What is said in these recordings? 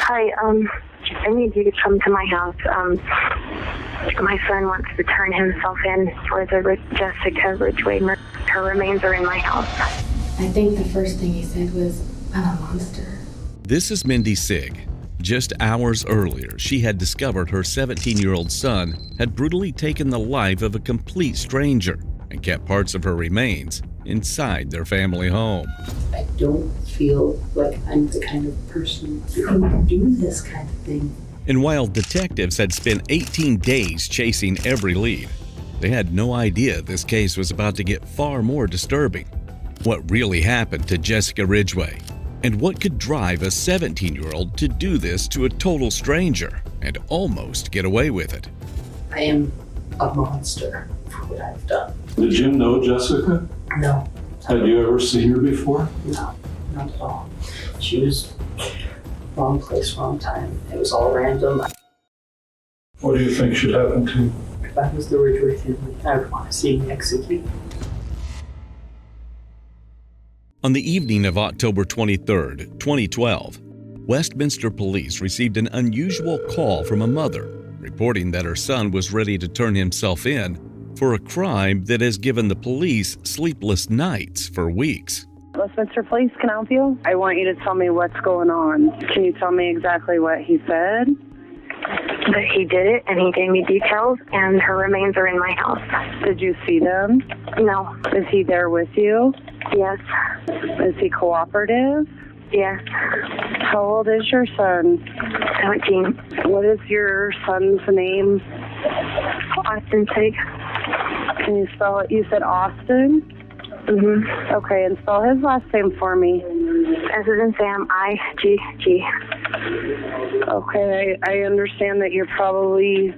Hi, I need you to come to my house. My son wants to turn himself in for the Jessica Ridgway murder. Her remains are in my house. I think the first thing he said was, I'm a monster. This is Mindy Sigg. Just hours earlier, she had discovered her 17-year-old son had brutally taken the life of a complete stranger and kept parts of her remains inside their family home. I don't feel like I'm the kind of person who would do this kind of thing. And while detectives had spent 18 days chasing every lead, they had no idea this case was about to get far more disturbing. What really happened to Jessica Ridgway? And what could drive a 17-year-old to do this to a total stranger and almost get away with it? I am a monster for what I've done. Did you know Jessica? No. Had you ever seen her before? No, not at all. She was wrong place, wrong time. It was all random. What do you think should happen to you? If I was the Ridgway family, I would want to see me executed. On the evening of October 23, 2012, Westminster police received an unusual call from a mother reporting that her son was ready to turn himself in for a crime that has given the police sleepless nights for weeks. Westminster Police, can I help you? I want you to tell me what's going on. Can you tell me exactly what he said? That he did it, and he gave me details, and her remains are in my house. Did you see them? No. Is he there with you? Yes. Is he cooperative? Yes. How old is your son? 17. What is your son's name? Austin Sigg. Can you spell it? You said Austin? Mm-hmm. Okay, and spell his last name for me. S as in Sam, I-G-G. Okay, I understand that you're probably,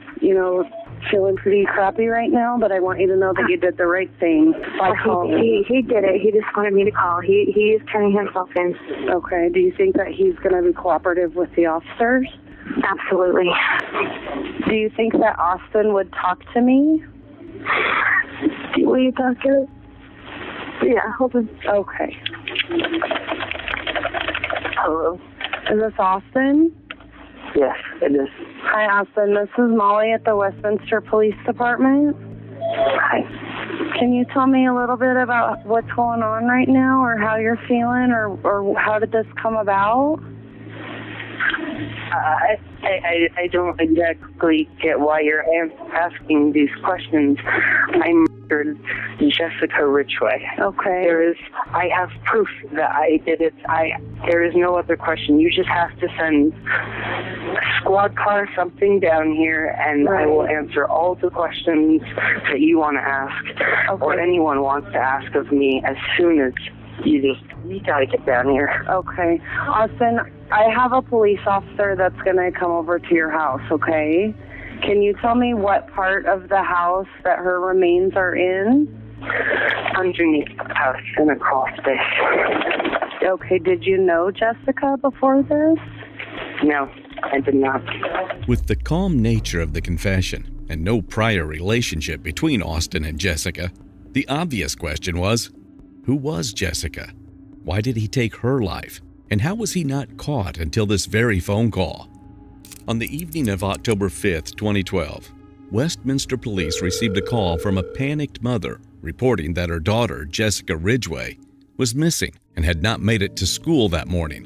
feeling pretty crappy right now, but I want you to know that you did the right thing by calling. He did it. He just wanted me to call. He is turning himself in. Okay, do you think that he's going to be cooperative with the officers? Absolutely. Do you think that Austin would talk to me? Will you talk to us? Yeah, hold on. Okay. Hello? Is this Austin? Yes, it is. Hi, Austin. This is Molly at the Westminster Police Department. Hi. Can you tell me a little bit about what's going on right now, or how you're feeling, or how did this come about? I don't exactly get why you're asking these questions. I murdered Jessica Ridgway. Okay. I have proof that I did it. There is no other question. You just have to send a squad car, something down here, and right. I will answer all the questions that you want to ask, or anyone wants to ask of me as soon as you gotta get down here. Okay. Austin, I have a police officer that's going to come over to your house, okay? Can you tell me what part of the house that her remains are in? Underneath the house and across this. Okay, did you know Jessica before this? No, I did not. With the calm nature of the confession and no prior relationship between Austin and Jessica, the obvious question was, who was Jessica? Why did he take her life? And how was he not caught until this very phone call? On the evening of October 5th, 2012, Westminster police received a call from a panicked mother reporting that her daughter, Jessica Ridgway, was missing and had not made it to school that morning.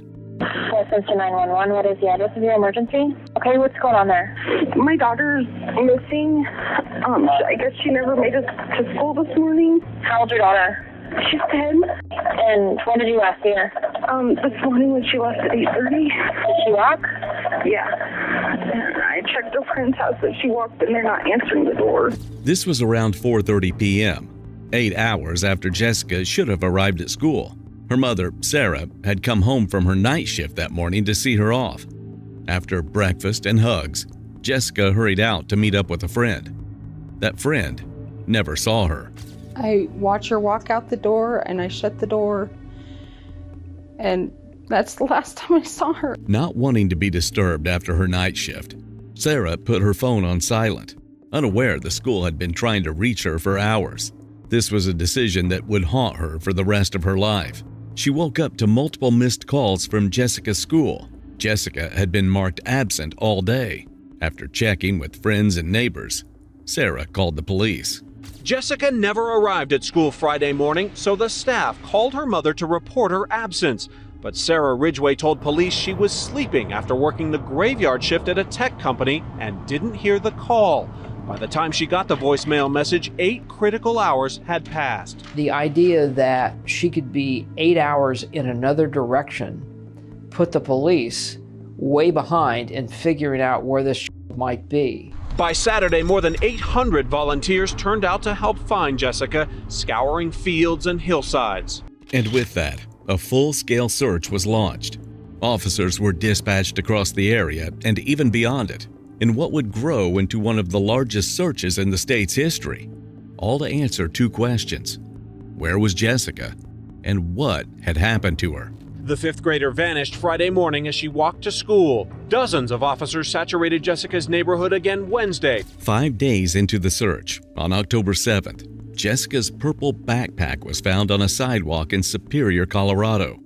Westminster 911, what is the address of your emergency? Okay, what's going on there? My daughter's missing. I guess she never made it to school this morning. How old's your daughter? She's 10. And when did you last see her? This morning when she left at 8:30. Did she walk? Yeah. And I checked her friend's house and she walked and they're not answering the door. This was around 4:30 p.m., 8 hours after Jessica should have arrived at school. Her mother, Sarah, had come home from her night shift that morning to see her off. After breakfast and hugs, Jessica hurried out to meet up with a friend. That friend never saw her. I watch her walk out the door and I shut the door, and that's the last time I saw her. Not wanting to be disturbed after her night shift, Sarah put her phone on silent, unaware the school had been trying to reach her for hours. This was a decision that would haunt her for the rest of her life. She woke up to multiple missed calls from Jessica's school, Jessica had been marked absent all day. After checking with friends and neighbors, Sarah called the police. Jessica never arrived at school Friday morning, so the staff called her mother to report her absence. But Sarah Ridgway told police she was sleeping after working the graveyard shift at a tech company and didn't hear the call. By the time she got the voicemail message, 8 critical hours had passed. The idea that she could be 8 hours in another direction put the police way behind in figuring out where this might be. By Saturday, more than 800 volunteers turned out to help find Jessica, scouring fields and hillsides. And with that, a full-scale search was launched. Officers were dispatched across the area and even beyond it, in what would grow into one of the largest searches in the state's history, all to answer 2 questions. Where was Jessica, and what had happened to her? The 5th grader vanished Friday morning as she walked to school. Dozens of officers saturated Jessica's neighborhood again Wednesday. 5 days into the search, on October 7th, Jessica's purple backpack was found on a sidewalk in Superior, Colorado,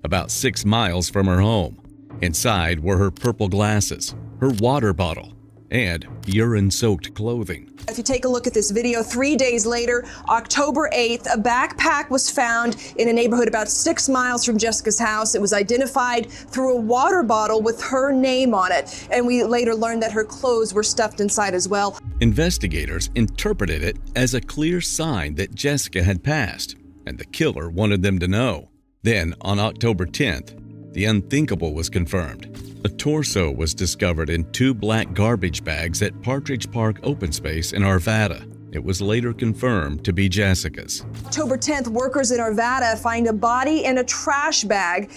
about 6 miles from her home. Inside were her purple glasses, her water bottle, and urine-soaked clothing. If you take a look at this video, 3 days later, October 8th, a backpack was found in a neighborhood about 6 miles from Jessica's house. It was identified through a water bottle with her name on it, and we later learned that her clothes were stuffed inside as well. Investigators interpreted it as a clear sign that Jessica had passed, and the killer wanted them to know. Then, on October 10th, the unthinkable was confirmed. A torso was discovered in 2 black garbage bags at Partridge Park Open Space in Arvada. It was later confirmed to be Jessica's. October 10th, workers in Arvada find a body in a trash bag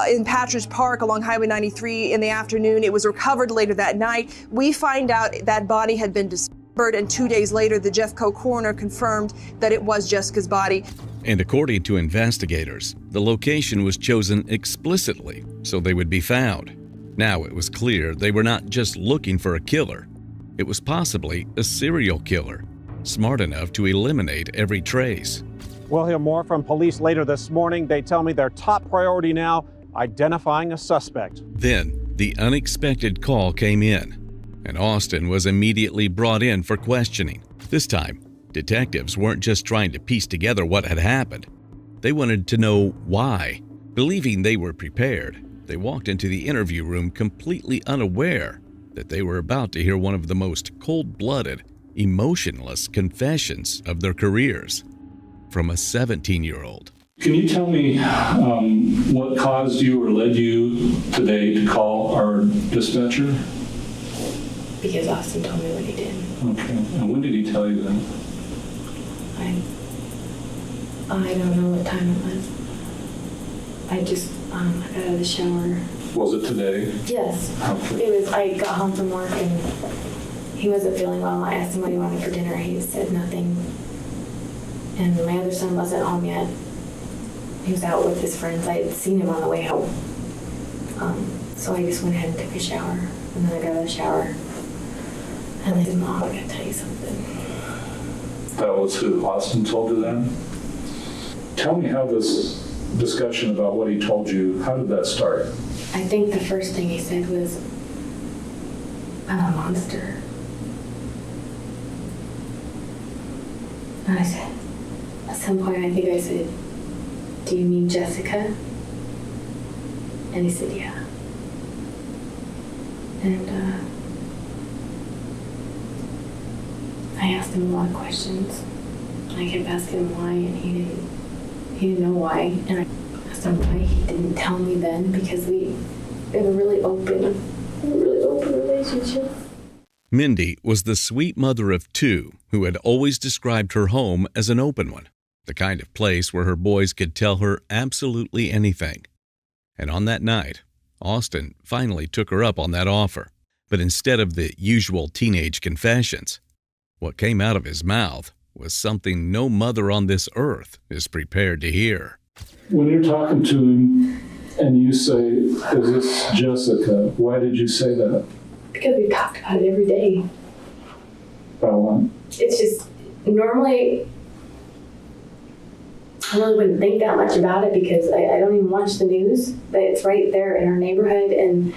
in Partridge Park along Highway 93 in the afternoon. It was recovered later that night. We find out that body had been dismembered, and 2 days later, the Jeffco coroner confirmed that it was Jessica's body. And according to investigators, the location was chosen explicitly so they would be found. Now it was clear they were not just looking for a killer. It was possibly a serial killer, smart enough to eliminate every trace. We'll hear more from police later this morning. They tell me their top priority now, identifying a suspect. Then, the unexpected call came in, and Austin was immediately brought in for questioning. This time, detectives weren't just trying to piece together what had happened. They wanted to know why. Believing they were prepared, they walked into the interview room completely unaware that they were about to hear one of the most cold-blooded, emotionless confessions of their careers from a 17-year-old. Can you tell me what caused you or led you today to call our dispatcher? Because Austin told me what he did. Okay. And when did he tell you that? I don't know what time it was. I just got out of the shower. Was it today? Yes. Okay. It was. I got home from work and he wasn't feeling well. I asked him what he wanted for dinner. He said nothing. And my other son wasn't home yet. He was out with his friends. I had seen him on the way home. So I just went ahead and took a shower. And then I got out of the shower. And I said, Mom, I gotta tell you something. That was who? Austin told you that? Tell me how this discussion about what he told you, how did that start? I think the first thing he said was, I'm a monster. And I said, at some point I think I said, do you mean Jessica? And he said, yeah. And I asked him a lot of questions. I kept asking him why, and he didn't know why. And I asked him why he didn't tell me then, because we have a really open relationship. Mindy was the sweet mother of 2 who had always described her home as an open one, the kind of place where her boys could tell her absolutely anything. And on that night, Austin finally took her up on that offer. But instead of the usual teenage confessions, what came out of his mouth was something no mother on this earth is prepared to hear. When you're talking to him and you say, is this Jessica, why did you say that? Because we talked about it every day. About what? It's just, normally, I really wouldn't think that much about it because I don't even watch the news, but it's right there in our neighborhood, and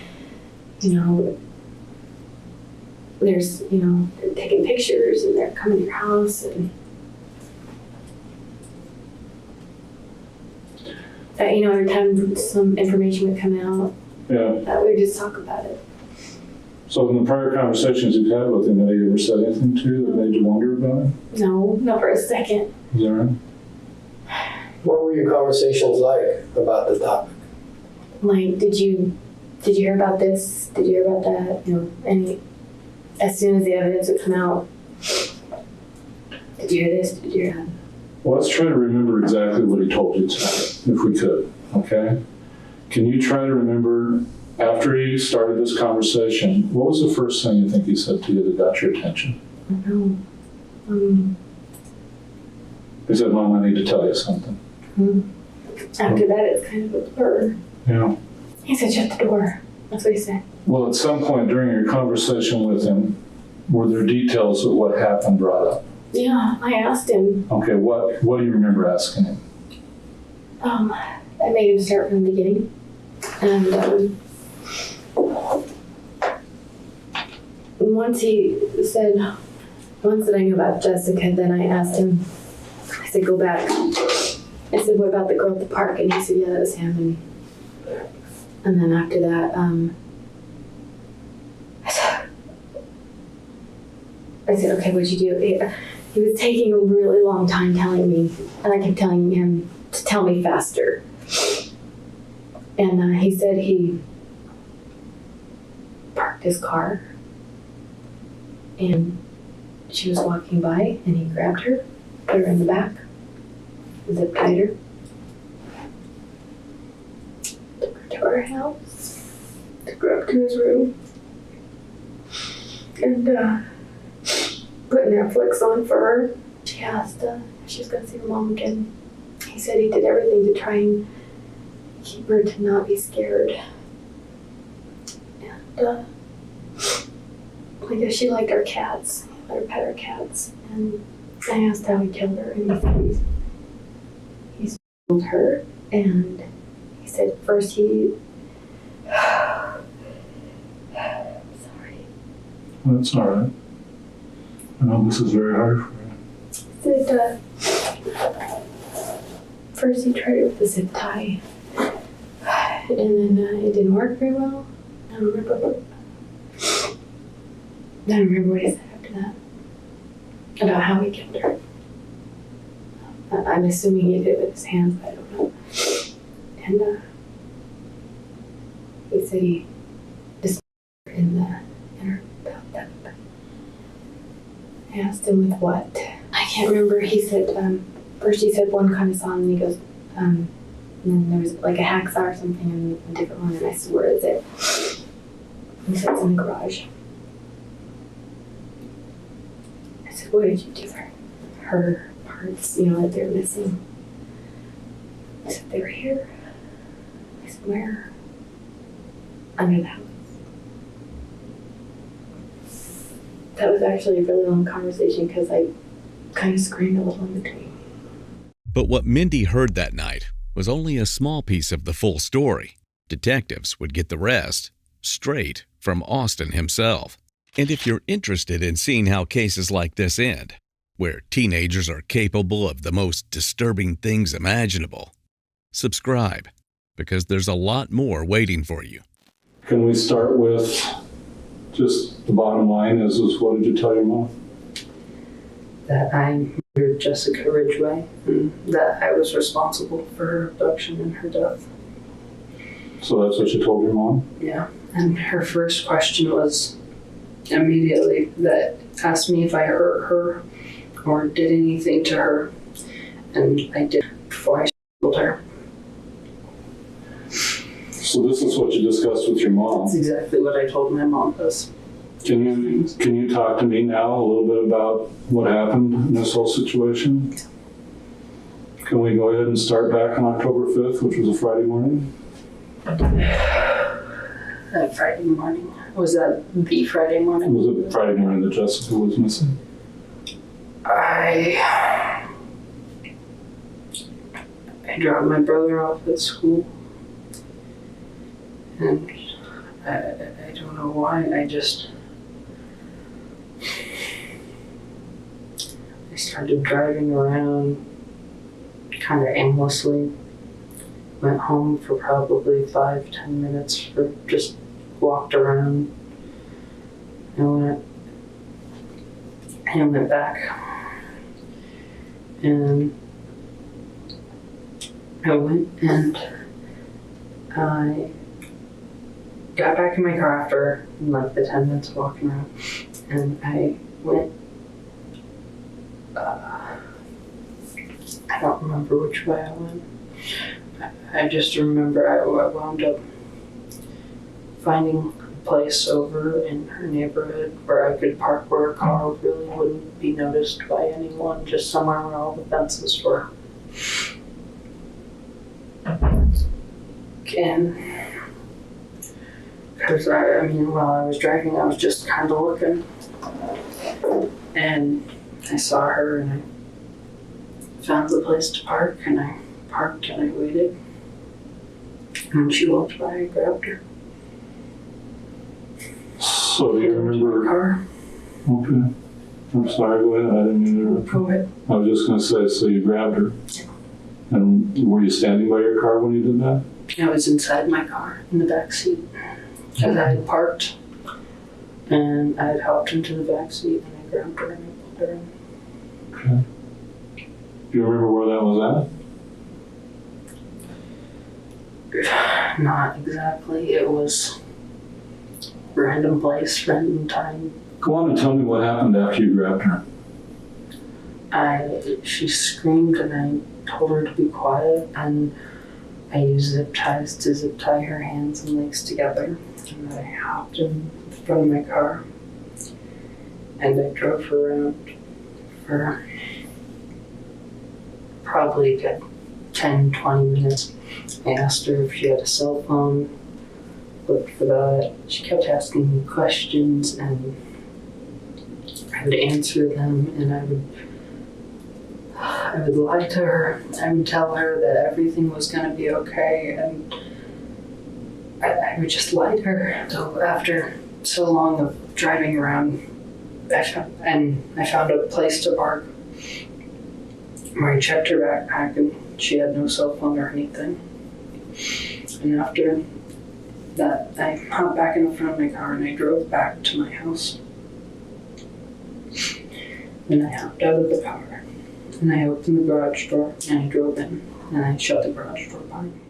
there's they're taking pictures and they're coming to your house, and every time some information would come out, we would just talk about it. So in the prior conversations you've had with him, have you ever said anything to you that made you wonder about it? No, not for a second. Is that right? What were your conversations like about the topic? Like, did you hear about this? Did you hear about that? As soon as the evidence would come out, did you hear this? Did you hear that? Well, let's try to remember exactly what he told you tonight, if we could, okay? Can you try to remember, after he started this conversation, what was the first thing you think he said to you that got your attention? I don't know. He said, Mom, I need to tell you something. After that, it's kind of a blur. Yeah. He said, shut the door. That's what he said. Well, at some point during your conversation with him, were there details of what happened brought up? Yeah, I asked him. Okay, what do you remember asking him? I made him start from the beginning. And once that I knew about Jessica, then I asked him, I said, go back. I said, what about the girl at the park? And he said, yeah, that was him. And then after that, I said, okay, what'd you do? He was taking a really long time telling me, and I kept telling him to tell me faster. And he said he parked his car, and she was walking by, and he grabbed her, put her in the back, zip-tied her, took her to our house, took her up to his room, and put Netflix on for her. She asked if she was going to see her mom again. He said he did everything to try and keep her to not be scared. And I guess she liked our cats. He let her pet our cats. And I asked how he killed her, and he said he killed her. And he said first he... Sorry. That's all right. I know this is very hard for you. He said first he tried it with a zip tie. And then it didn't work very well. I don't remember what he said after that. About how he killed her. I'm assuming he did it with his hands, but I don't know. And he said he just in her bathtub. I asked him with what? I can't remember. He said, first he said one kind of song, and he goes, and then there was like a hacksaw or something and a different one, and I said, where is it? He said, it's in the garage. I said, what did you do for her parts, that they're missing? I said, they were here. I said, where? Under the house. That was actually a really long conversation because I kind of screamed a little in between. But what Mindy heard that night was only a small piece of the full story. Detectives would get the rest straight from Austin himself. And if you're interested in seeing how cases like this end, where teenagers are capable of the most disturbing things imaginable, subscribe, because there's a lot more waiting for you. Can we start with just the bottom line is what did you tell your mom? That I murdered Jessica Ridgway, and that I was responsible for her abduction and her death. So that's what you told your mom? Yeah, and her first question was immediately that asked me if I hurt her or did anything to her, and I did before I killed her. So this is what you discussed with your mom? That's exactly what I told my mom this. Can you talk to me now a little bit about what happened in this whole situation? Can we go ahead and start back on October 5th, which was a Friday morning? That Friday morning. Was that the Friday morning? Was it Friday morning that Jessica was missing? I dropped my brother off at school, and I don't know why, I started driving around kind of aimlessly. Went home for probably 5-10 minutes, for just walked around, and went back. And I went and I got back in my car after like the 10 minutes of walking around, and I went, I don't remember which way I went. I just remember I wound up finding a place over in her neighborhood where I could park where a car really wouldn't be noticed by anyone, just somewhere where all the fences were. And because while I was driving, I was just kind of looking, and I saw her, and I found the place to park, and I parked and I waited. And when she walked by, I grabbed her. So do you remember? Car. Okay. I'm sorry, go ahead. I didn't mean to interrupt. Go ahead. I was just going to say, so you grabbed her. And were you standing by your car when you did that? I was inside my car in the back seat. Because I had parked, and I had hopped into the back seat, and I grabbed her and I pulled her in. Okay. Do you remember where that was at? Not exactly. It was random place, random time. Go on and tell me what happened after you grabbed her. She screamed, and I told her to be quiet, and I used zip ties to zip tie her hands and legs together. And then I hopped in front of my car, and I drove her around for probably a good 10-20 minutes. I asked her if she had a cell phone, looked for that. She kept asking me questions, and I would answer them, and I would lie to her. I would tell her that everything was going to be okay, and I would just lie to her. So after so long of driving around, I found a place to park where I checked her backpack, and she had no cell phone or anything. And after that, I hopped back in the front of my car, and I drove back to my house. And I hopped out of the car, and I opened the garage door, and I drove in, and I shut the garage door behind me.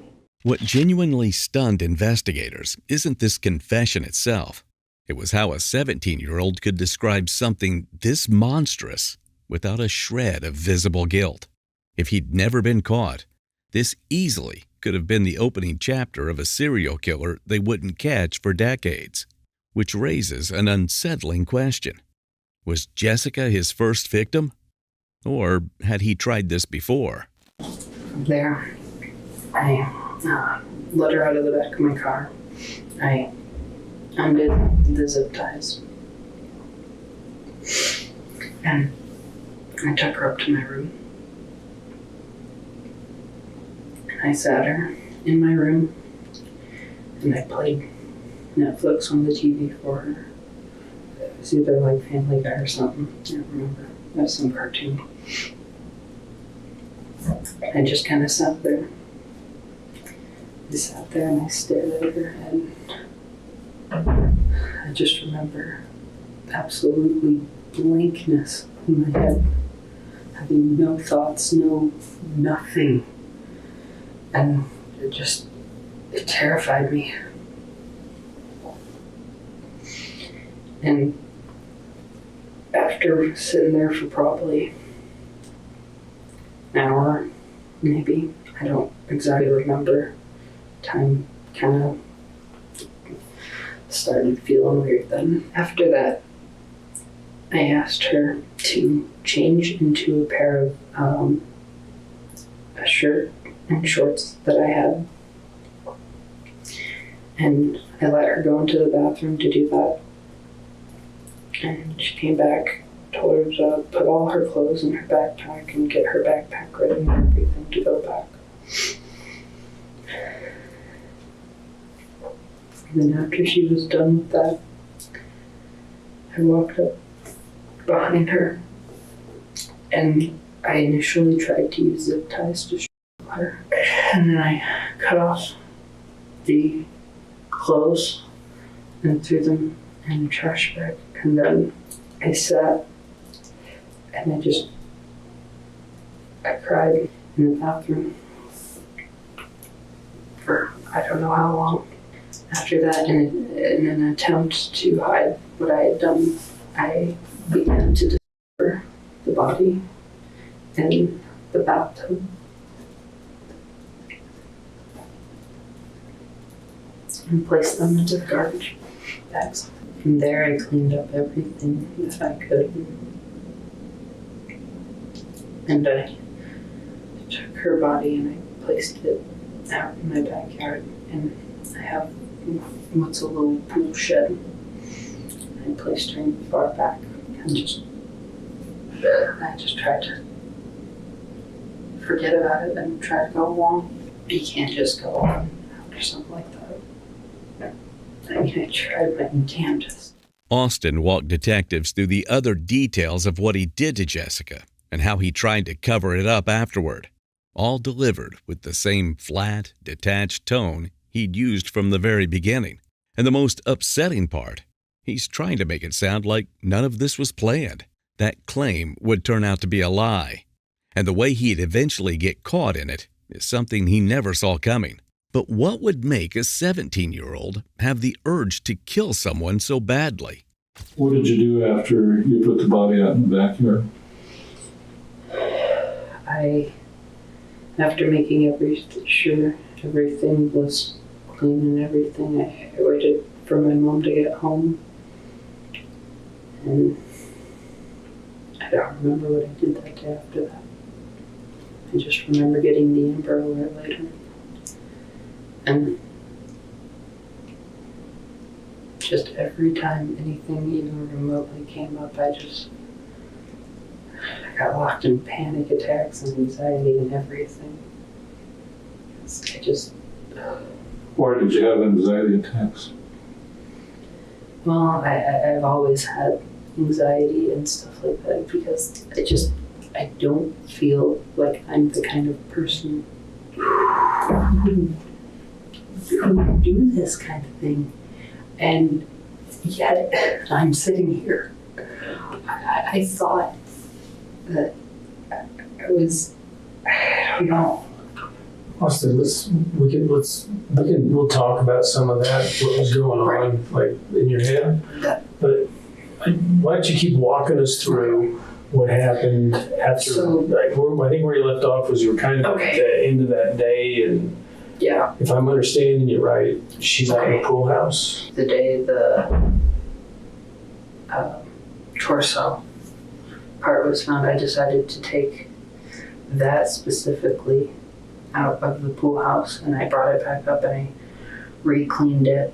What genuinely stunned investigators isn't this confession itself. It was how a 17-year-old could describe something this monstrous without a shred of visible guilt. If he'd never been caught, this easily could have been the opening chapter of a serial killer they wouldn't catch for decades. Which raises an unsettling question. Was Jessica his first victim? Or had he tried this before? There, I let her out of the back of my car. I undid the zip ties. And I took her up to my room. And I sat her in my room, and I played Netflix on the TV for her. It was either like Family Guy or something. I don't remember. It was some cartoon. I just kind of sat there. I sat there and I stared at her, and I just remember absolutely blankness in my head, having no thoughts, nothing. And it terrified me. And after sitting there for probably an hour, maybe, I don't exactly remember, time kind of started feeling weird then. After that, I asked her to change into a pair of a shirt and shorts that I had. And I let her go into the bathroom to do that. And she came back, told her to put all her clothes in her backpack and get her backpack ready and everything to go back. And then after she was done with that, I walked up behind her, and I initially tried to use zip ties to strangle her. And then I cut off the clothes and threw them in a trash bag. And then I sat and I cried in the bathroom for I don't know how long. After that, in an attempt to hide what I had done, I began to discover the body in the bathtub. And placed them into the garbage bags. From there, I cleaned up everything that I could. And I took her body and I placed it out in my backyard. And I have what's a little pool shed. I placed her in far back and I just tried to forget about it and try to go along. You can't just go on after something like that. I mean, I tried, but you can't just. Austin walked detectives through the other details of what he did to Jessica and how he tried to cover it up afterward, all delivered with the same flat, detached tone he'd used from the very beginning. And the most upsetting part, he's trying to make it sound like none of this was planned. That claim would turn out to be a lie. And the way he'd eventually get caught in it is something he never saw coming. But what would make a 17-year-old have the urge to kill someone so badly? What did you do after you put the body out in the backyard? After making sure everything was clean and everything, I waited for my mom to get home. And I don't remember what I did that day after that. I just remember getting the Amber Alert later. And just every time anything even remotely came up, I got locked in panic attacks and anxiety and everything. Why did you have anxiety attacks? Well, I've always had anxiety and stuff like that because I don't feel like I'm the kind of person who would do this kind of thing. And yet I'm sitting here. I thought that I was, I don't know. Austin, we'll talk about some of that, what was going on, like in your head. But why don't you keep walking us through what happened after? I think where you left off was you were kind of at the end of that day, and if I'm understanding you right, she's at the pool house. The day the torso part was found, I decided to take that specifically out of the pool house, and I brought it back up and I re-cleaned it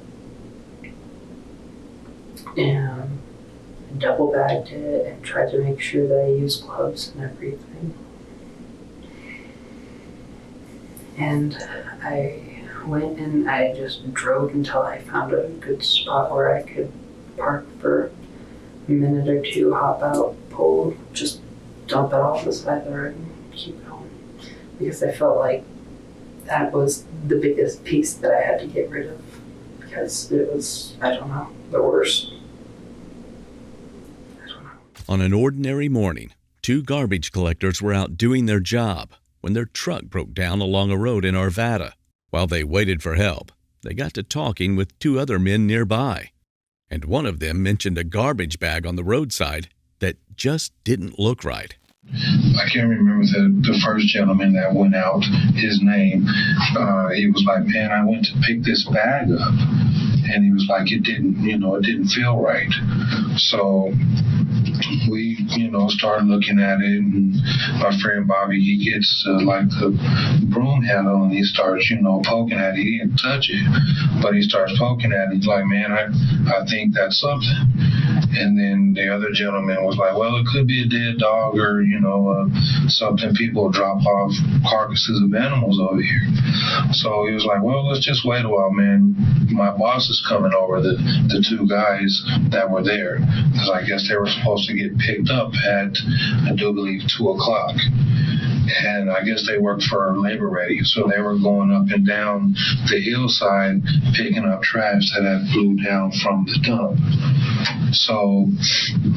and double bagged it and tried to make sure that I used gloves and everything. And I went and I just drove until I found a good spot where I could park for a minute or two, hop out, pull, just dump it off the side of the road and keep going. Because I felt like that was the biggest piece that I had to get rid of because it was, I don't know, the worst. On an ordinary morning, two garbage collectors were out doing their job when their truck broke down along a road in Arvada. While they waited for help, they got to talking with two other men nearby, and one of them mentioned a garbage bag on the roadside that just didn't look right. I can't remember the first gentleman that went out, his name. He was like, man, I went to pick this bag up. And he was like, it didn't feel right. So we, started looking at it. And my friend Bobby, he gets like the broom handle and he starts, poking at it. He didn't touch it, but he starts poking at it. He's like, man, I think that's something. And then the other gentleman was like, well, it could be a dead dog or, something. People drop off carcasses of animals over here. So he was like, well, let's just wait a while, man. My boss is coming over, the two guys that were there, because I guess they were supposed to get picked up at, I do believe, 2:00. And I guess they worked for Labor Ready, so they were going up and down the hillside picking up trash that had blew down from the dump. So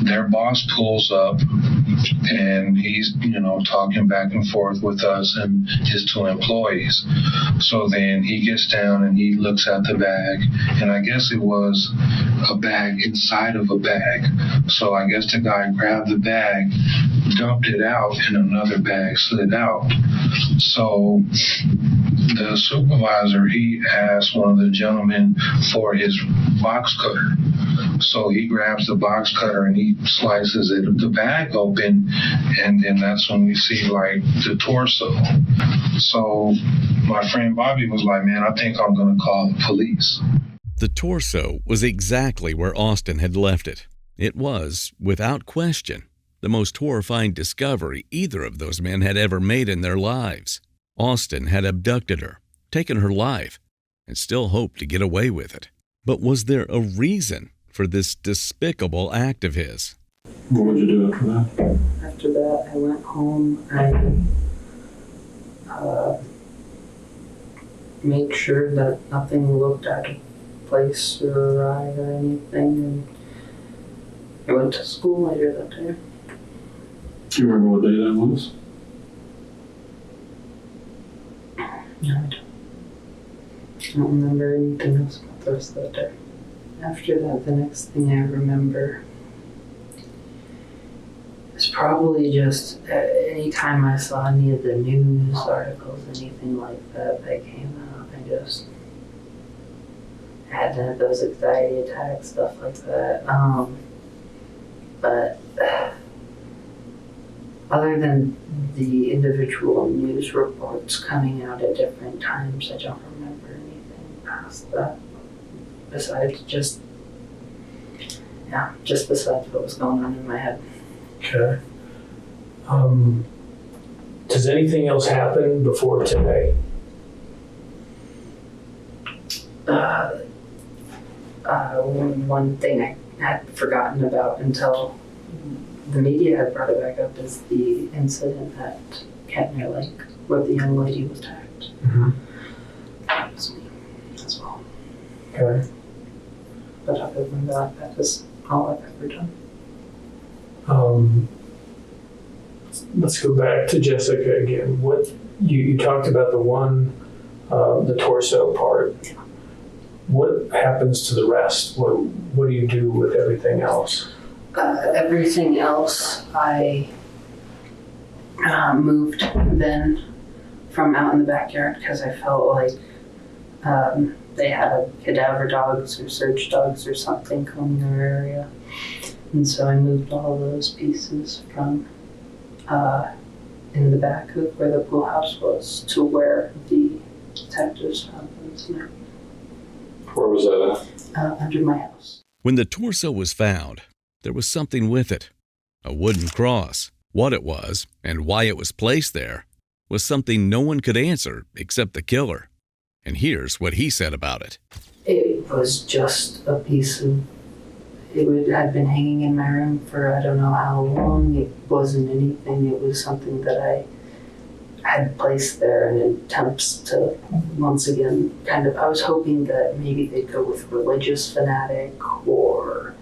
their boss pulls up and he's, talking back and forth with us and his two employees. So then he gets down and he looks at the bag, and I guess it was a bag inside of a bag. So I guess the guy grabbed the bag, dumped it out, and another bag slid out. So the supervisor, he asked one of the gentlemen for his box cutter. So he grabs the box cutter and he slices the bag open, and then that's when we see like the torso. So my friend Bobby was like, man, I think I'm gonna call the police. The torso was exactly where Austin had left it. It was, without question, the most horrifying discovery either of those men had ever made in their lives. Austin had abducted her, taken her life, and still hoped to get away with it. But was there a reason for this despicable act of his? What would you do after that? After that, I went home. I made sure that nothing looked out of place or awry or anything. And I went to school later that day. Do you remember what day that was? No, I don't remember anything else about the rest of that day. After that, the next thing I remember is probably just any time I saw any of the news articles, anything like that came out, I had those anxiety attacks, stuff like that. But other than the individual news reports coming out at different times, I don't remember anything past that. Besides besides what was going on in my head. Okay. Does anything else happen before today? One thing I had forgotten about until the media had brought it back up is the incident at Catmere Lake where the young lady was tagged. Mm-hmm. That was me as well. Okay. But other than that, that is all I've ever done. Let's go back to Jessica again. What you talked about the torso part. Yeah. What happens to the rest? What do you do with everything else? Everything else, I moved then from out in the backyard because I felt like they had cadaver dogs or search dogs or something combing our area. And so I moved all those pieces from in the back of where the pool house was to where the detectives found them tonight. Where was that at? Under my house. When the torso was found, there was something with it. A wooden cross. What it was and why it was placed there was something no one could answer except the killer. And here's what he said about it. It was just a piece of, had been hanging in my room for I don't know how long. It wasn't anything. It was something that I had placed there in attempts to, once again, I was hoping that maybe they'd go with religious fanatic or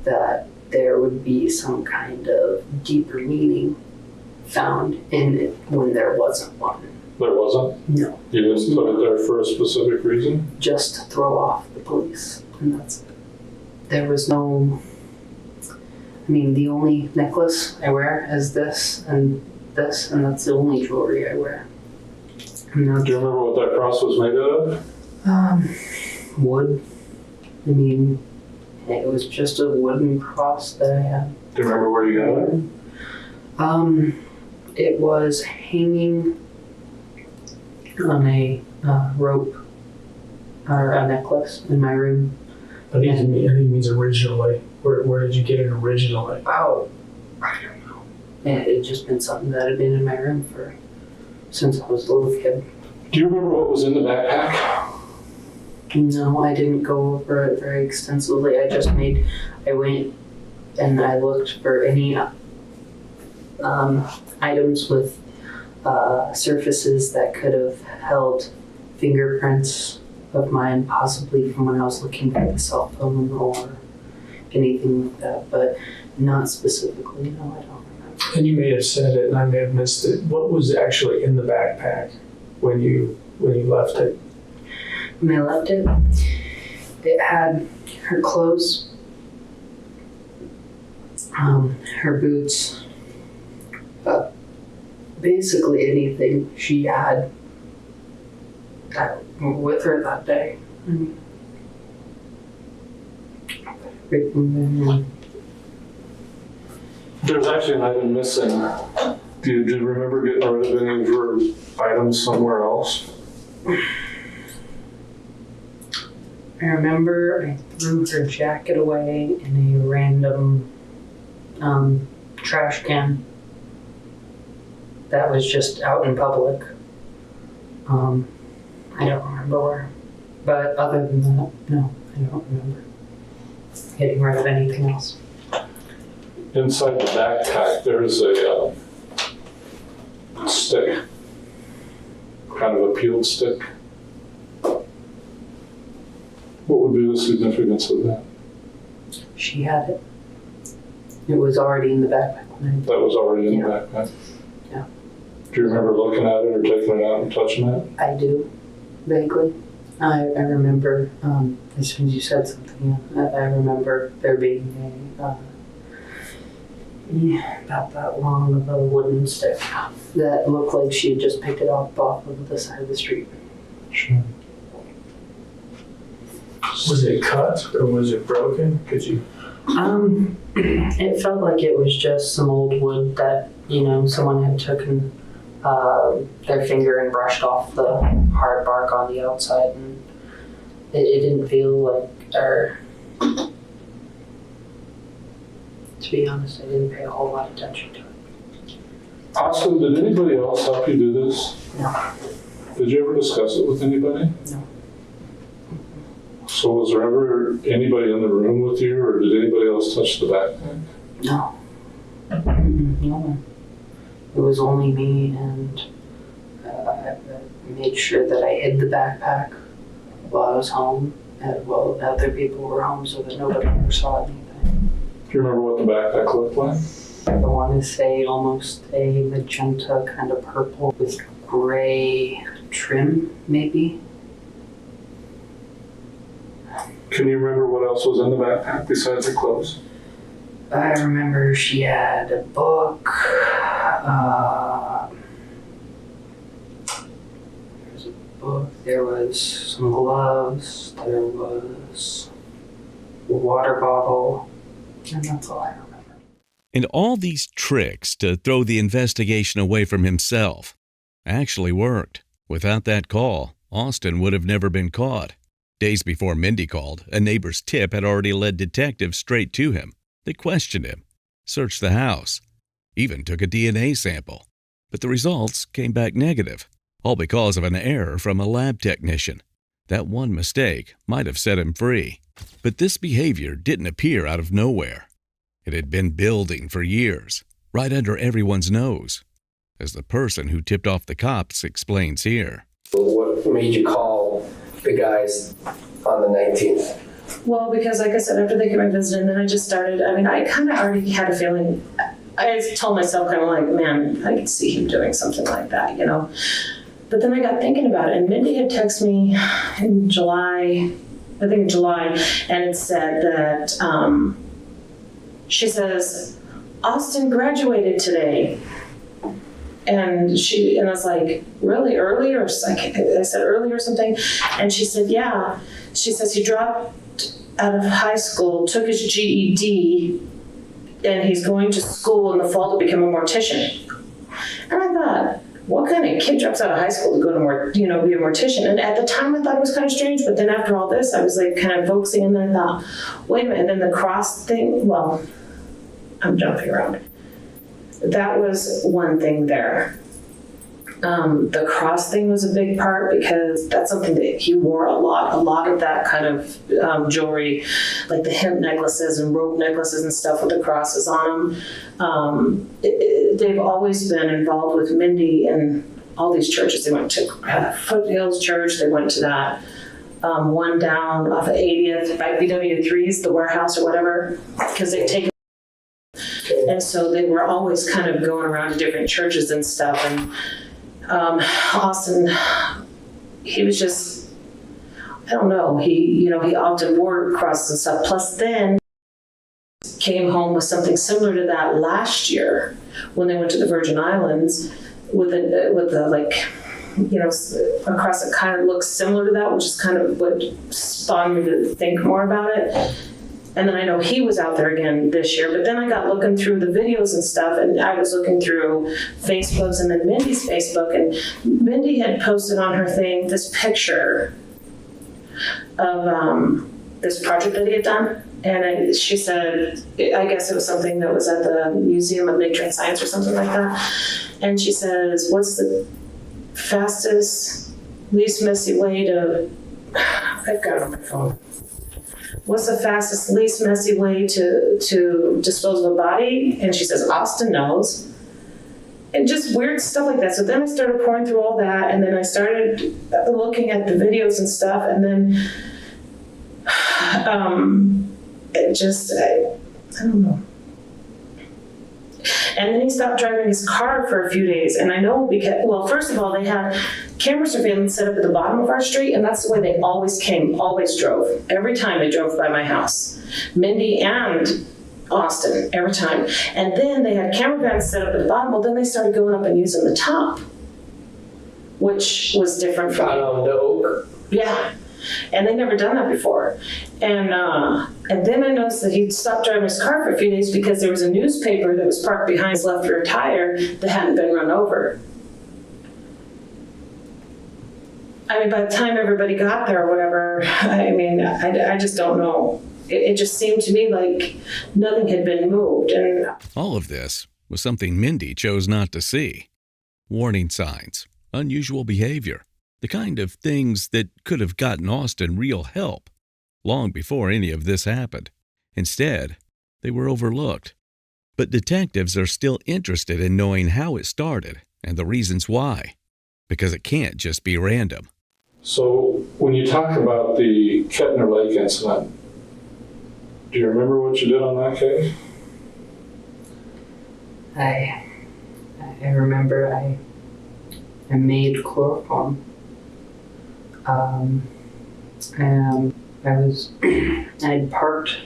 that there would be some kind of deeper meaning found in it when there wasn't one. There wasn't? No. You didn't put it there for a specific reason? Just to throw off the police, and that's it. There was no, the only necklace I wear is this, and that's the only jewelry I wear. Do you remember what that cross was made out of? Wood. It was just a wooden cross that I had. Do you remember where you got it? It was hanging on a rope or a necklace in my room. I think he means originally. Where did you get it originally? Oh, I don't know. It had just been something that had been in my room since I was a little kid. Do you remember what was in the backpack? No, I didn't go over it very extensively. I went and I looked for any items with surfaces that could have held fingerprints of mine, possibly from when I was looking for the cell phone or anything like that, but not specifically. No, I don't remember. And you may have said it, and I may have missed it. What was actually in the backpack when you left it? When I left it, it had her clothes, her boots, basically anything she had with her that day. There's actually an item missing. Do you remember getting rid of any of her items somewhere else? I remember I threw her jacket away in a random trash can that was just out in public. I don't remember where. But other than that, no, I don't remember getting rid of anything else. Inside the backpack, there's a stick, kind of a peeled stick. What would be the significance of that? She had it. It was already in the backpack. That was already in the backpack? Yeah. Do you remember looking at it or taking it out and touching it? I do, vaguely. I remember, as soon as you said something, I remember there being about that long of a wooden stick that looked like she had just picked it off of the side of the street. Sure. Was it cut or was it broken? Could you? It felt like it was just some old wood that, someone had taken their finger and brushed off the hard bark on the outside, and it didn't feel like, to be honest, I didn't pay a whole lot of attention to it. Austin, did anybody else help you do this? No. Did you ever discuss it with anybody? No. So was there ever anybody in the room with you, or did anybody else touch the backpack? No. No one. It was only me, and I made sure that I hid the backpack while I was home, and while other people were home, so that nobody ever saw anything. Do you remember what the backpack looked like? I want to say almost a magenta kind of purple with gray trim, maybe. Can you remember what else was in the backpack besides her clothes? I remember she had a book. There's a book. There was some gloves. There was a water bottle. And that's all I remember. And all these tricks to throw the investigation away from himself actually worked. Without that call, Austin would have never been caught. Days before Mindy called, a neighbor's tip had already led detectives straight to him. They questioned him, searched the house, even took a DNA sample. But the results came back negative, all because of an error from a lab technician. That one mistake might have set him free. But this behavior didn't appear out of nowhere. It had been building for years, right under everyone's nose, as the person who tipped off the cops explains here. What made you call the guys on the 19th? Well, because like I said, after they came and visited, and then I just started, I kind of already had a feeling, I told myself kind of like, man, I could see him doing something like that, But then I got thinking about it, and Mindy had texted me in July, and it said that, she says, Austin graduated today. And I was like, really early? Or I said early or something. And she said, yeah. She says he dropped out of high school, took his GED, and he's going to school in the fall to become a mortician. And I thought, what kind of kid drops out of high school to go to be a mortician? And at the time I thought it was kind of strange, but then after all this, I was like kind of focusing, and then I thought, wait a minute, and then the cross thing, well, I'm jumping around. That was one thing there. The cross thing was a big part because that's something that he wore a lot of that kind of jewelry, like the hemp necklaces and rope necklaces and stuff with the crosses on them. They've always been involved with Mindy and all these churches. They went to Foothills Church, they went to that one down off of 80th by BW3's, the warehouse or whatever, because they've taken. And so they were always kind of going around to different churches and stuff. And Austin, he was just, I don't know, he often wore crosses and stuff. Plus then came home with something similar to that last year when they went to the Virgin Islands with a a cross that kind of looks similar to that, which is kind of what spawned me to think more about it. And then I know he was out there again this year, but then I got looking through the videos and stuff, and I was looking through Facebook's and then Mindy's Facebook, and Mindy had posted on her thing this picture of this project that he had done. And she said, I guess it was something that was at the Museum of Nature and Science or something like that. And she says, what's the fastest, least messy way to, I've got it on my phone. What's the fastest, least messy way to dispose of a body? And she says, Austin knows. And just weird stuff like that. So then I started pouring through all that, and then I started looking at the videos and stuff, and then it just, I don't know. And then he stopped driving his car for a few days. And I know because, well, first of all, they had camera surveillance set up at the bottom of our street, and that's the way they always came, always drove. Every time they drove by my house. Mindy and Austin, every time. And then they had camera vans set up at the bottom. Well, then they started going up and using the top, which was different from the oak. Yeah. And they'd never done that before. And then I noticed that he'd stopped driving his car for a few days because there was a newspaper that was parked behind his left rear tire that hadn't been run over. I mean, by the time everybody got there or whatever, I mean, I just don't know. It just seemed to me like nothing had been moved. And all of this was something Mindy chose not to see. Warning signs, unusual behavior, the kind of things that could have gotten Austin real help long before any of this happened. Instead, they were overlooked. But detectives are still interested in knowing how it started and the reasons why, because it can't just be random. So when you talk about the Kettner Lake incident, do you remember what you did on that case? I remember I made chloroform. And I parked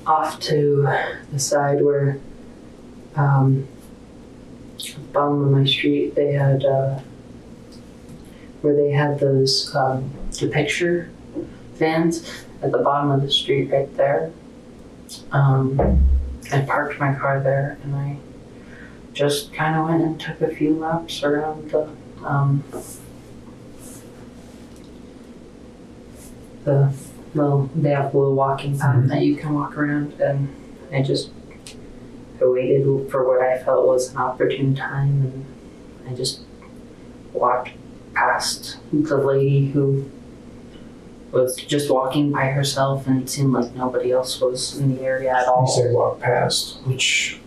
off to the side where bottom of my street they had where they had those the picture vans at the bottom of the street right there. I parked my car there, and I just kind of went and took a few laps around they have a little walking path that you can walk around, and I waited for what I felt was an opportune time, and I just walked past the lady who was just walking by herself, and it seemed like nobody else was in the area at all. You said walk past, which?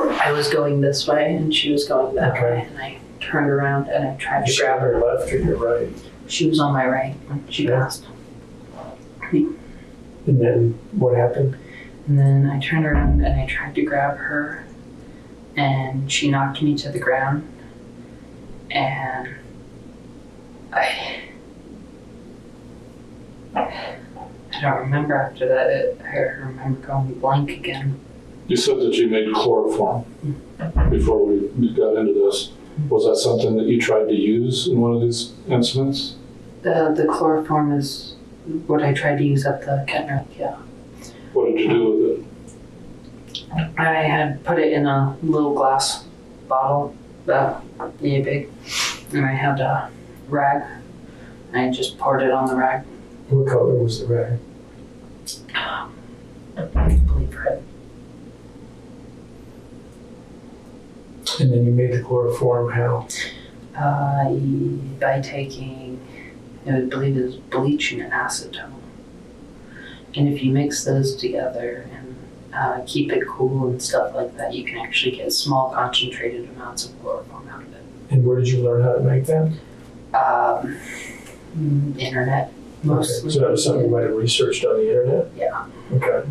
I was going this way, and she was going that way, and I turned around and I tried to grab her. Left or your right? She was on my right when she passed. And then what happened? And then I turned around and I tried to grab her, and she knocked me to the ground, and I don't remember after that. I remember going blank again. You said that you made chloroform before we got into this. Was that something that you tried to use in one of these incidents? The chloroform is what I tried to use at the Kettner, yeah. What did you do with it? I had put it in a little glass bottle, Yeah, big. And I had a rag. I just poured it on the rag. What color was the rag? I believe red. And then you made the chloroform how? By taking, I believe it was bleach and acetone. And if you mix those together and keep it cool and stuff like that, you can actually get small concentrated amounts of chloroform out of it. And where did you learn how to make that? Internet, mostly. Okay. So that was something you might have researched on the internet? Yeah. Okay.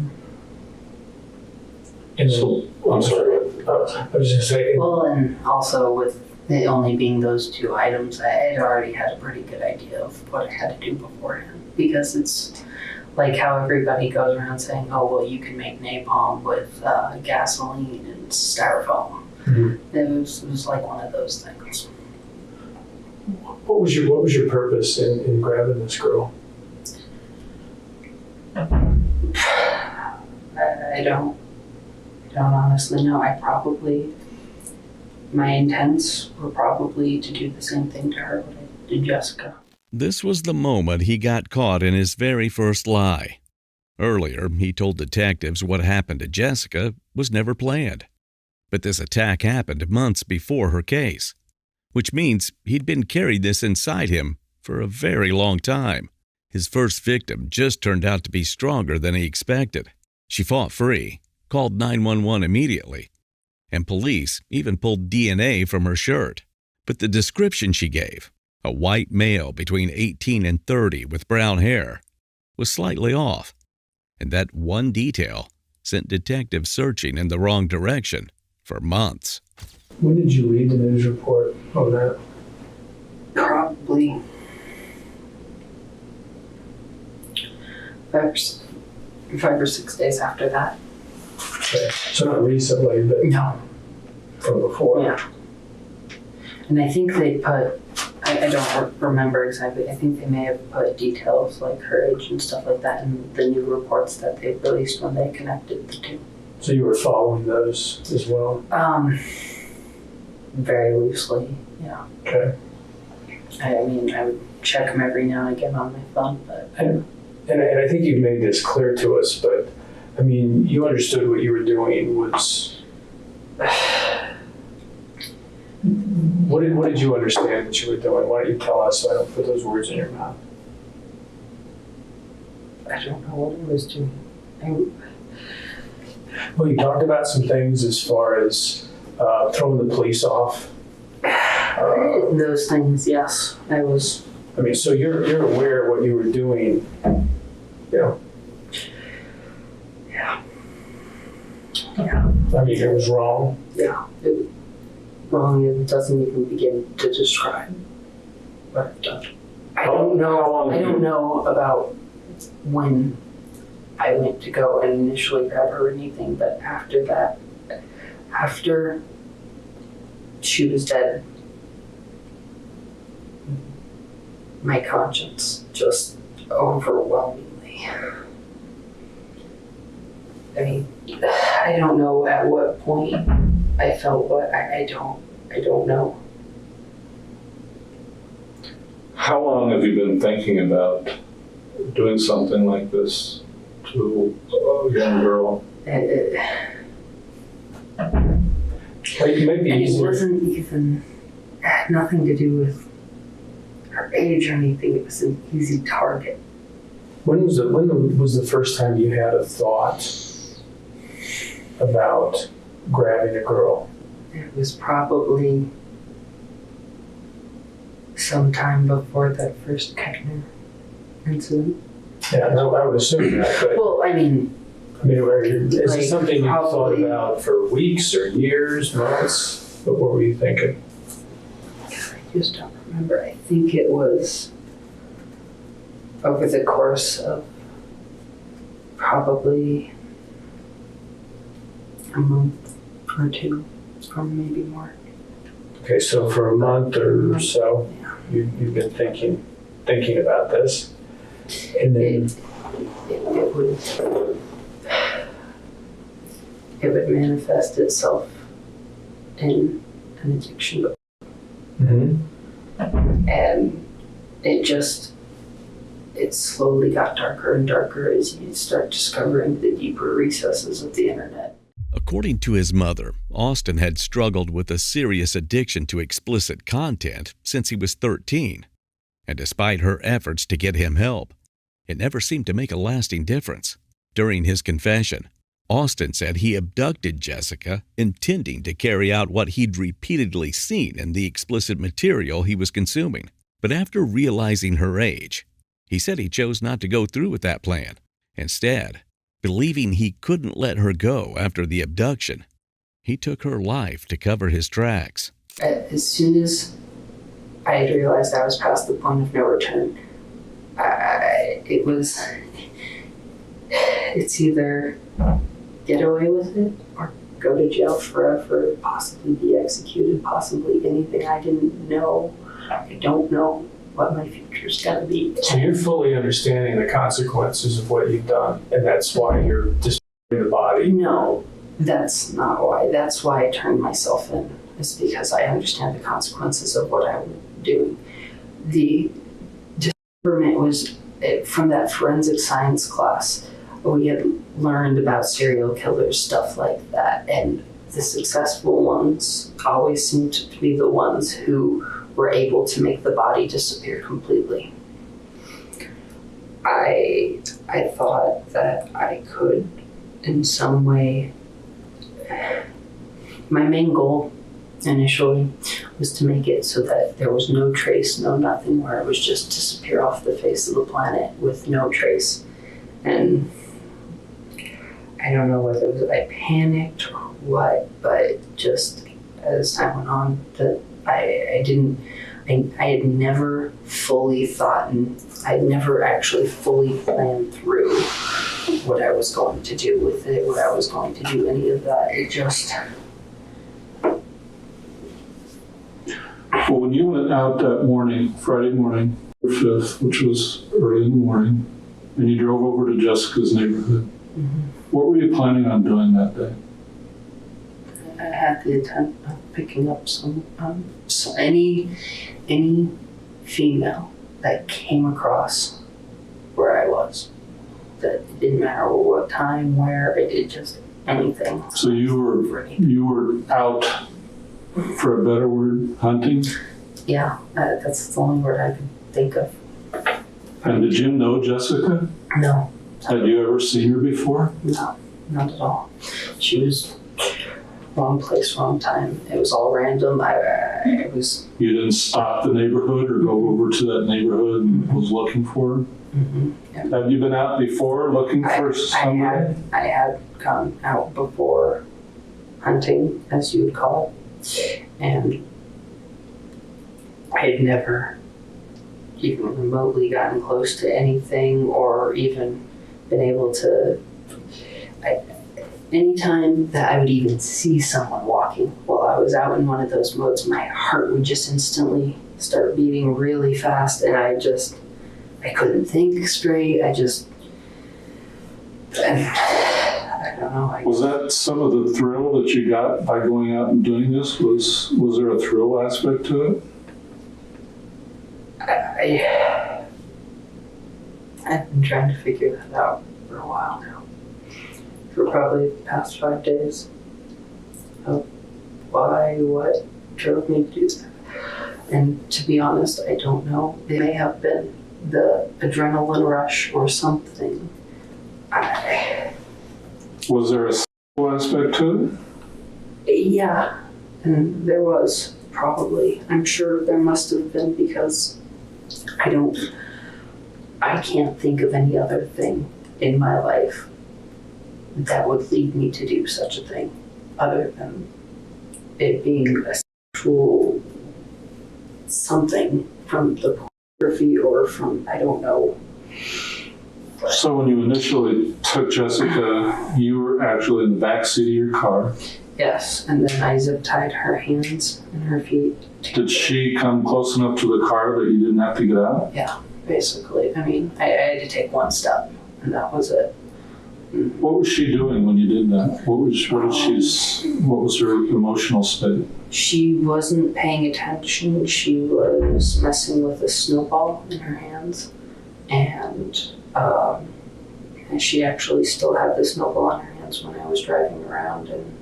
And so, I'm sorry. I was just going to say. Well, and also with it only being those two items, I had already had a pretty good idea of what I had to do beforehand. Because it's like how everybody goes around saying, oh, well, you can make napalm with gasoline and styrofoam. Mm-hmm. It was like one of those things. What was your purpose in grabbing this girl? I don't honestly know. My intents were probably to do the same thing to her what I did Jessica. This was the moment he got caught in his very first lie. Earlier, he told detectives what happened to Jessica was never planned. But this attack happened months before her case, which means he'd been carrying this inside him for a very long time. His first victim just turned out to be stronger than he expected. She fought free, called 911 immediately, and police even pulled DNA from her shirt. But the description she gave, a white male between 18 and 30 with brown hair, was slightly off. And that one detail sent detectives searching in the wrong direction for months. When did you read the news report on that? Probably 5 or 6 days after that. Okay. So not recently, but no, from before. Yeah. And I think they put, I don't remember exactly, I think they may have put details like her age and stuff like that in the new reports that they released when they connected the two. So you were following those as well? Very loosely, yeah. Okay. I mean, I would check them every now and again on my phone, but... And I think you've made this clear to us, but, I mean, you understood what you were doing was... What did you understand that you were doing? Why don't you tell us so I don't put those words in your mouth? I don't know what I was doing. Well, you talked about some things as far as throwing the police off. Those things, yes. I was... I mean, so you're aware of what you were doing, you know? Yeah. Yeah. I mean, it was wrong. Yeah. Wrong, it doesn't even begin to describe what I've done. I don't know about when I went to go and initially grab her or anything, but after that, after she was dead, my conscience just overwhelmingly. I mean, I don't know at what point I felt what I don't know. How long have you been thinking about doing something like this to a young girl? It wasn't even, it had nothing to do with her age or anything. It was an easy target. When was the first time you had a thought about grabbing a girl? It was probably sometime before that first Kettner incident. Yeah, no, I would assume that. But, well, I mean, is it something you thought about for weeks or years, months? What were you thinking? I just don't remember. I think it was over the course of probably a month or two, or maybe more. Okay, so for a month or so, you've been thinking about this, and then it would manifest itself in an addiction to Mm-hmm. and it slowly got darker and darker as you start discovering the deeper recesses of the internet. According to his mother, Austin had struggled with a serious addiction to explicit content since he was 13. And despite her efforts to get him help, it never seemed to make a lasting difference. During his confession, Austin said he abducted Jessica, intending to carry out what he'd repeatedly seen in the explicit material he was consuming. But after realizing her age, he said he chose not to go through with that plan. Instead, believing he couldn't let her go after the abduction, he took her life to cover his tracks. As soon as I had realized I was past the point of no return, it's either get away with it or go to jail forever, possibly be executed, possibly anything. I didn't know. I don't know what my future's gonna be. So you're fully understanding the consequences of what you've done, and that's why you're destroying the body? No, that's not why. That's why I turned myself in. It's because I understand the consequences of what I'm doing. The dismemberment was from that forensic science class. We had learned about serial killers, stuff like that, and the successful ones always seemed to be the ones who were able to make the body disappear completely. I thought that I could, in some way, my main goal initially was to make it so that there was no trace, no nothing, where it was just disappear off the face of the planet with no trace. And I don't know whether it was I panicked or what, but just as time went on, that I had never fully thought, and I had never actually fully planned through what I was going to do with it, what I was going to do, any of that. It just... Well, when you went out that morning, Friday morning, the 5th, which was early in the morning, and you drove over to Jessica's neighborhood, what were you planning on doing that day? I had the intent of picking up any female that came across where I was. That it didn't matter what time, where, it just anything. So you were out, for a better word, hunting? Yeah, that's the only word I could think of. And did you know Jessica? No. Had you ever seen her before? No, not at all. She was wrong place, wrong time. It was all random. It was. You didn't stop the neighborhood or go over to that neighborhood and was looking for her? Yeah. Have you been out before looking for somebody? I had gone out before hunting, as you would call it, and I had never even remotely gotten close to anything or even been able to. Anytime that I would even see someone walking while I was out in one of those modes, my heart would just instantly start beating really fast, and I couldn't think straight. I don't know. Was that some of the thrill that you got by going out and doing this? Was there a thrill aspect to it? I've been trying to figure that out for a while now. For probably the past 5 days. Of what drove me to do that. And to be honest, I don't know. It may have been the adrenaline rush or something. Was there a sexual aspect to it? Yeah, and there was probably. I'm sure there must have been, because I can't think of any other thing in my life that would lead me to do such a thing other than it being a sexual something from the pornography or from, I don't know. So when you initially took Jessica, you were actually in the back seat of your car. Yes, and then I zip tied her hands and her feet. Did she come close enough to the car that you didn't have to get out? Yeah, basically. I mean, I had to take one step, and that was it. What was she doing when you did that? What was her emotional state? She wasn't paying attention. She was messing with a snowball in her hands, and she actually still had the snowball in her hands when I was driving around. And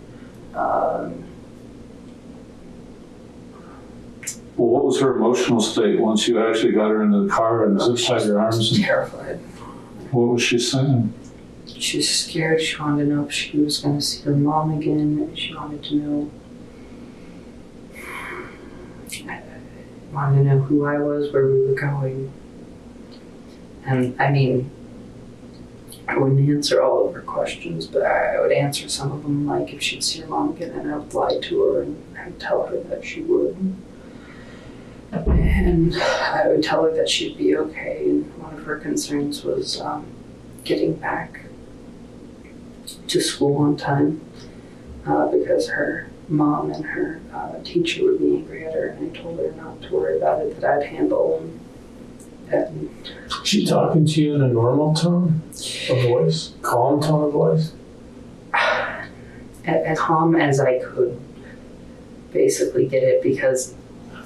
well, what was her emotional state once you actually got her into the car and zip-tied your arms? She was terrified. What was she saying? She was scared. She wanted to know if she was going to see her mom again. She wanted to know who I was, where we were going. And I mean, I wouldn't answer all of her questions, but I would answer some of them, like if she'd see her mom again, and I would lie to her and I would tell her that she would. And I would tell her that she'd be okay. And one of her concerns was getting back to school on time because her mom and her teacher would be angry at her, and I told her not to worry about it, that I'd handle them. And she talking to you in a normal tone of voice? Calm tone of voice? As calm as I could basically get it, because...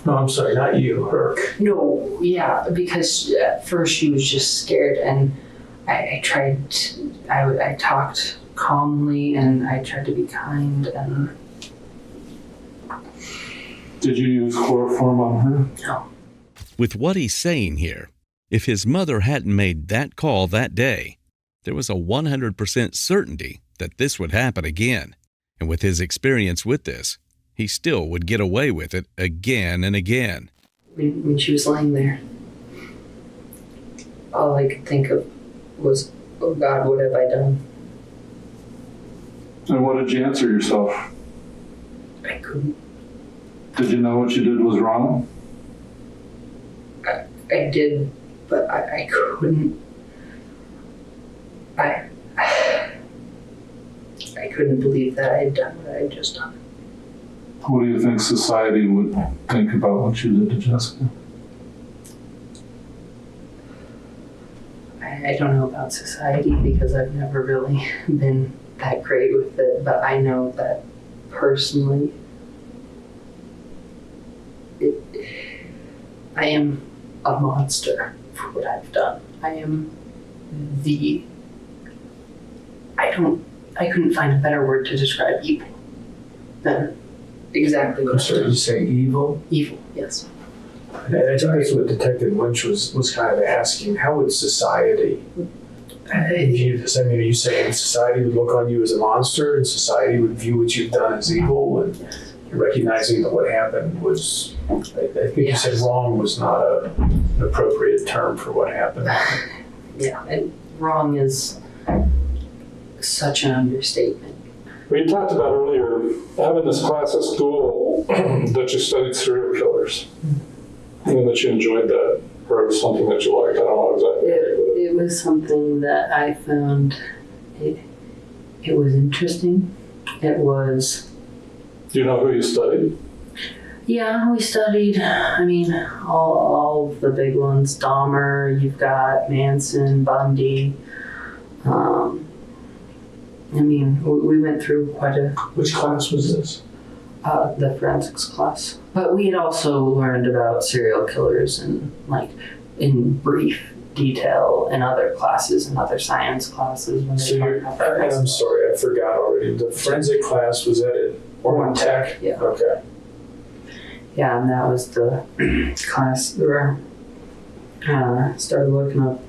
No, I'm sorry, not you, her. No, yeah, because at first she was just scared, and I talked calmly, and I tried to be kind, and... Did you use chloroform on her? No. With what he's saying here, if his mother hadn't made that call that day, there was a 100% certainty that this would happen again. And with his experience with this, he still would get away with it again and again. When she was laying there, all I could think of was, oh God, what have I done? And what did you answer yourself? I couldn't. Did you know what you did was wrong? I did, but I couldn't. I couldn't believe that I had done what I had just done. What do you think society would think about what you did to Jessica? I don't know about society because I've never really been that great with it, but I know that personally, I am a monster for what I've done. I am I couldn't find a better word to describe evil than exactly what I'm sorry, did you say evil? Evil, yes. I think that's what Detective Lynch was kind of asking. How would society view this? I mean, are you saying society would look on you as a monster and society would view what you've done as evil, and you're recognizing that what happened was, I think you said wrong was not an appropriate term for what happened. Yeah, and wrong is such an understatement. We talked about earlier having this class at school that you studied serial killers, and that you enjoyed that, or it was something that you liked. I don't know exactly. It was something that I found it was interesting. It was. Do you know who you studied? Yeah, we studied, I mean, all of the big ones. Dahmer, you've got Manson, Bundy. I mean, we went through quite a... Which class was this? The forensics class. But we had also learned about serial killers and, like, in brief detail in other classes, in other science classes. When So I'm sorry, I forgot already. The forensic class was at Oregon Tech? Yeah. Okay. Yeah, and that was the class where I started looking up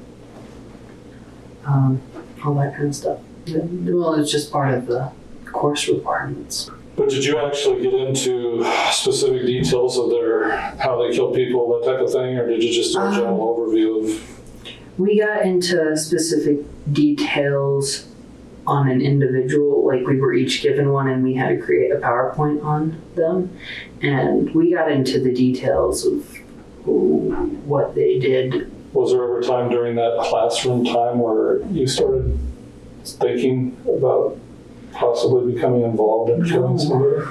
all that kind of stuff. Well, it's just part of the course requirements. But did you actually get into specific details of how they kill people, that type of thing, or did you just do a general overview of? We got into specific details on an individual, like we were each given one and we had to create a PowerPoint on them. And we got into the details of what they did. Was there ever a time during that classroom time where you started thinking about possibly becoming involved in killing somebody?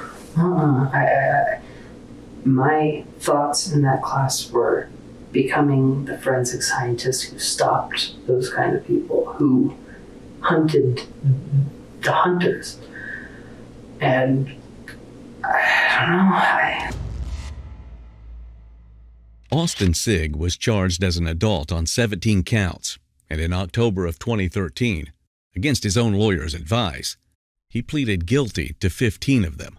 My thoughts in that class were becoming the forensic scientist who stopped those kind of people, who hunted the hunters. And I don't know. Austin Sigg was charged as an adult on 17 counts, and in October of 2013, against his own lawyer's advice, he pleaded guilty to 15 of them,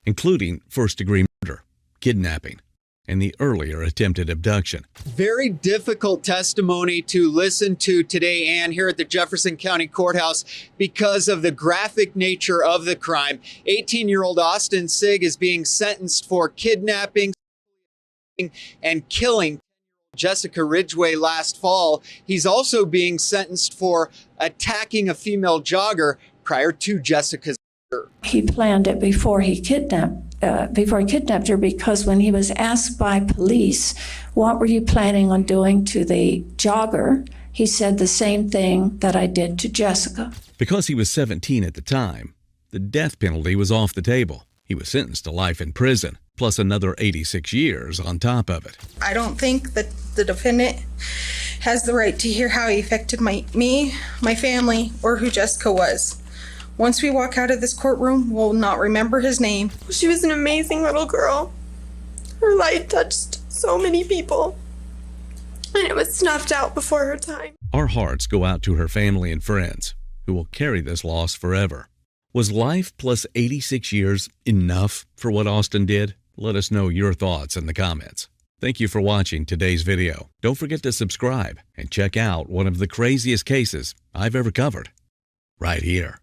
including first-degree murder, kidnapping, and the earlier attempted abduction. Very difficult testimony to listen to today, Ann, here at the Jefferson County Courthouse because of the graphic nature of the crime. 18-year-old Austin Sigg is being sentenced for kidnapping and killing Jessica Ridgway last fall. He's also being sentenced for attacking a female jogger prior to Jessica's murder. He planned it before he kidnapped her, because when he was asked by police, what were you planning on doing to the jogger, he said the same thing that I did to Jessica. Because he was 17 at the time, the death penalty was off the table. He was sentenced to life in prison, plus another 86 years on top of it. I don't think that the defendant has the right to hear how he affected me, my family, or who Jessica was. Once we walk out of this courtroom, we'll not remember his name. She was an amazing little girl. Her light touched so many people, and it was snuffed out before her time. Our hearts go out to her family and friends, who will carry this loss forever. Was life plus 86 years enough for what Austin did? Let us know your thoughts in the comments. Thank you for watching today's video. Don't forget to subscribe and check out one of the craziest cases I've ever covered right here.